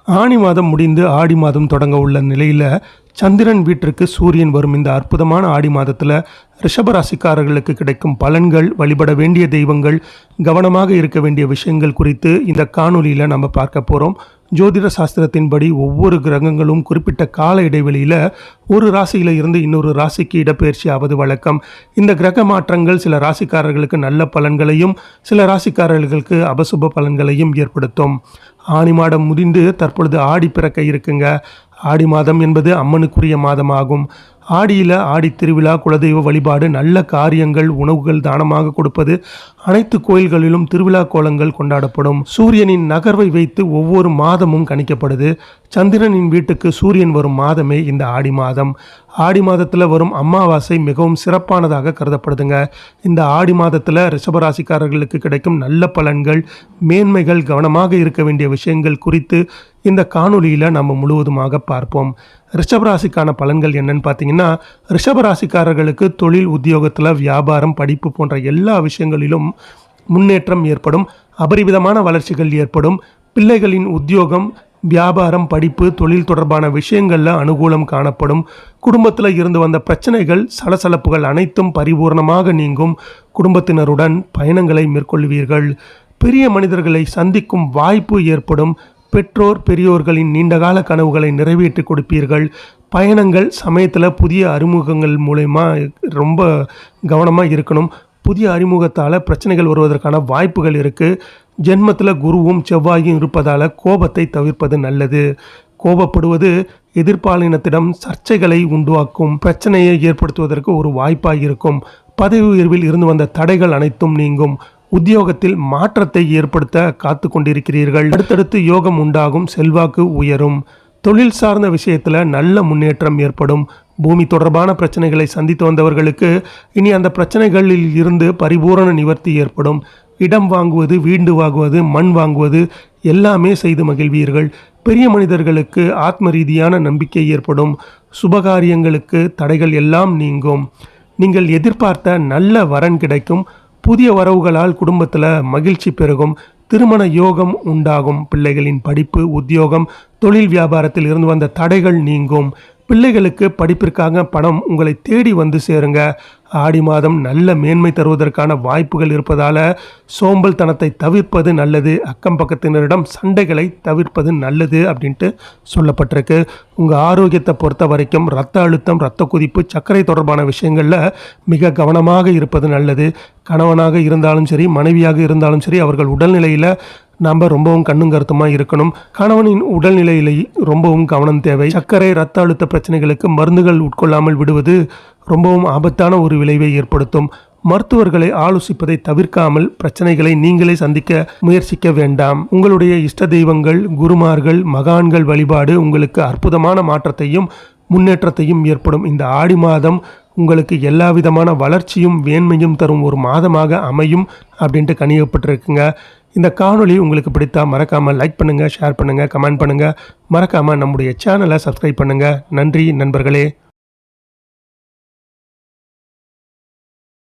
ஆனி மாதம் முடிந்து ஆடி மாதம் தொடங்க உள்ள நிலையில் சந்திரன் வீட்டிற்கு சூரியன் வரும் இந்த அற்புதமான ஆடி மாதத்தில் ரிஷபராசிக்காரர்களுக்கு கிடைக்கும் பலன்கள், வழிபட வேண்டிய தெய்வங்கள், கவனமாக இருக்க வேண்டிய விஷயங்கள் குறித்து இந்த காணொலியில் நம்ம பார்க்க போகிறோம். ஜோதிட சாஸ்திரத்தின்படி ஒவ்வொரு கிரகங்களும் குறிப்பிட்ட கால இடைவெளியில் ஒரு ராசியில் இருந்து இன்னொரு ராசிக்கு இடப்பெயர்ச்சி ஆவது வழக்கம். இந்த கிரக மாற்றங்கள் சில ராசிக்காரர்களுக்கு நல்ல பலன்களையும் சில ராசிக்காரர்களுக்கு அபசுப பலன்களையும் ஏற்படுத்தும். ஆனி மாதம் முடிந்து தற்பொழுது ஆடி பிறக்க இருக்குங்க. ஆடி மாதம் என்பது அம்மனுக்குரிய மாதமாகும். ஆடியில் ஆடி திருவிழா, குலதெய்வ வழிபாடு, நல்ல காரியங்கள், உணவுகள் தானமாக கொடுப்பது, அனைத்து கோயில்களிலும் திருவிழா கோலங்கள் கொண்டாடப்படும். சூரியனின் நகர்வை வைத்து ஒவ்வொரு மாதமும் கணிக்கப்படுது. சந்திரனின் வீட்டுக்கு சூரியன் வரும் மாதமே இந்த ஆடி மாதம். ஆடி மாதத்தில் வரும் அமாவாசை மிகவும் சிறப்பானதாக கருதப்படுதுங்க. இந்த ஆடி மாதத்தில் ரிஷபராசிக்காரர்களுக்கு கிடைக்கும் நல்ல பலன்கள், மேன்மைகள், கவனமாக இருக்க வேண்டிய விஷயங்கள் குறித்து இந்த காணொலியில் நம்ம முழுவதுமாக பார்ப்போம். ரிஷபராசிக்கான பலன்கள் என்னன்னு பார்த்தீங்கன்னா, ரிஷபராசிக்காரர்களுக்கு தொழில், உத்தியோகத்தில், வியாபாரம், படிப்பு போன்ற எல்லா விஷயங்களிலும் முன்னேற்றம் ஏற்படும். அபரிவிதமான வளர்ச்சிகள் ஏற்படும். பிள்ளைகளின் உத்தியோகம், வியாபாரம், படிப்பு, தொழில் தொடர்பான விஷயங்களில் அனுகூலம் காணப்படும். குடும்பத்தில் இருந்து வந்த பிரச்சனைகள், சலசலப்புகள் அனைத்தும் பரிபூர்ணமாக நீங்கும். குடும்பத்தினருடன் பயணங்களை மேற்கொள்வீர்கள். பெரிய மனிதர்களை சந்திக்கும் வாய்ப்பு ஏற்படும். பெற்றோர், பெரியோர்களின் நீண்டகால கனவுகளை நிறைவேற்றி கொடுப்பீர்கள். பயணங்கள் சமயத்தில் புதிய அறிமுகங்கள் மூலமா ரொம்ப கவனமாக இருக்கணும். புதிய அறிமுகத்தால் பிரச்சனைகள் வருவதற்கான வாய்ப்புகள் இருக்குது. ஜென்மத்தில் குருவும் செவ்வாயும் இருப்பதால் கோபத்தை தவிர்ப்பது நல்லது. கோபப்படுவது எதிர்ப்பாலினத்திடம் சர்ச்சைகளை உண்டாக்கும், பிரச்சனையை ஏற்படுத்துவதற்கு ஒரு வாய்ப்பாக இருக்கும். பதவி உயர்வில் இருந்து வந்த தடைகள் அனைத்தும் நீங்கும். உத்தியோகத்தில் மாற்றத்தை ஏற்படுத்த காத்து கொண்டிருக்கிறீர்கள். அடுத்தடுத்து யோகம் உண்டாகும், செல்வாக்கு உயரும். தொழில் சார்ந்த விஷயத்தில் நல்ல முன்னேற்றம் ஏற்படும். பூமி தொடர்பான பிரச்சனைகளை சந்தித்து வந்தவர்களுக்கு இனி அந்த பிரச்சனைகளில் இருந்து பரிபூரண நிவர்த்தி ஏற்படும். இடம் வாங்குவது, வீடு வாங்குவது, மண் வாங்குவது எல்லாமே செய்து மகிழ்வீர்கள். பெரிய மனிதர்களுக்கு ஆத்ம ரீதியான நம்பிக்கை ஏற்படும். சுபகாரியங்களுக்கு தடைகள் எல்லாம் நீங்கும். நீங்கள் எதிர்பார்த்த நல்ல வரன் கிடைக்கும். புதிய வரவுகளால் குடும்பத்தில் மகிழ்ச்சி பெருகும். திருமண யோகம் உண்டாகும். பிள்ளைகளின் படிப்பு, உத்தியோகம், தொழில், வியாபாரத்தில் இருந்து வந்த தடைகள் நீங்கும். பிள்ளைகளுக்கு படிப்பிற்காக பணம் உங்களை தேடி வந்து சேருங்க. ஆடி மாதம் நல்ல மேன்மை தருவதற்கான வாய்ப்புகள் இருப்பதால் சோம்பல் தனத்தை தவிர்ப்பது நல்லது. அக்கம் பக்கத்தினரிடம் சண்டைகளை தவிர்ப்பது நல்லது அப்படின்ட்டு சொல்லப்பட்டிருக்கு. உங்கள் ஆரோக்கியத்தை பொறுத்த வரைக்கும் ரத்த அழுத்தம், இரத்த கொதிப்பு, சர்க்கரை தொடர்பான விஷயங்களில் மிக கவனமாக இருப்பது நல்லது. கணவனாக இருந்தாலும் சரி, மனைவியாக இருந்தாலும் சரி, அவர்கள் உடல்நிலையில் நாம் ரொம்பவும் கண்ணும் கருத்துமாக இருக்கணும். கணவனின் உடல்நிலையிலே ரொம்பவும் கவனம் தேவை. சர்க்கரை, இரத்த அழுத்த பிரச்சனைகளுக்கு மருந்துகள் உட்கொள்ளாமல் விடுவது ரொம்பவும் ஆபத்தான ஒரு விளைவை ஏற்படுத்தும். மருத்துவர்களை ஆலோசிப்பதை தவிர்க்காமல் பிரச்சனைகளை நீங்களே சந்திக்க முயற்சிக்க வேண்டாம். உங்களுடைய இஷ்ட தெய்வங்கள், குருமார்கள், மகான்கள் வழிபாடு உங்களுக்கு அற்புதமான மாற்றத்தையும் முன்னேற்றத்தையும் ஏற்படும். இந்த ஆடி மாதம் உங்களுக்கு எல்லா விதமான வளர்ச்சியும் மேன்மையும் தரும் ஒரு மாதமாக அமையும் அப்படின்ட்டு கணிக்கப்பட்டிருக்குங்க. இந்த காணொளி உங்களுக்கு பிடித்தா மறக்காமல் லைக் பண்ணுங்கள், ஷேர் பண்ணுங்கள், கமெண்ட் பண்ணுங்கள். மறக்காமல் நம்முடைய சேனலை சப்ஸ்கிரைப் பண்ணுங்கள். நன்றி நண்பர்களே.